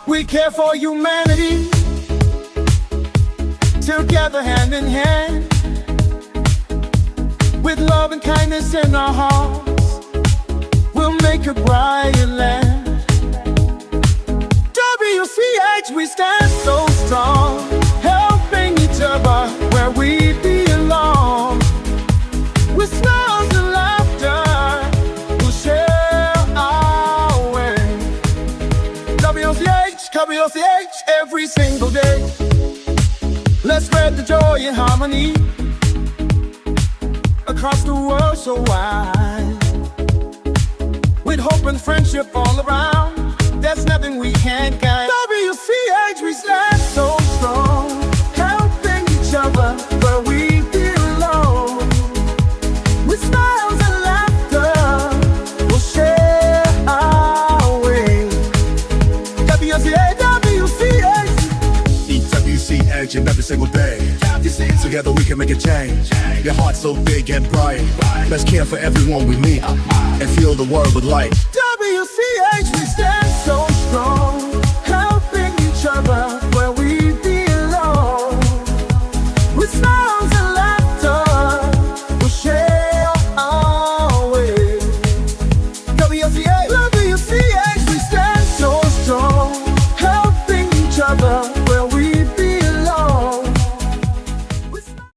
We care for humanity, together hand in hand, with love and kindness in our hearts, we'll make a brighter land. WCH, we stand so strong, helping each other where we belong. With smiles and laughter, we'll share our way. WCH, every single day. Let's spread the joy and harmony across the world so wide. With hope and friendship all around, there's nothing we can't guide. WCH, we stand so strong, helping each other where we belong. With smiles and laughter, we'll share our way. WCH, Eat WCH in every single day. Together we can make a change. Your heart's so big and bright. Let's care for everyone we meet and fill the world with light. WCH, we stand so strong, helping each other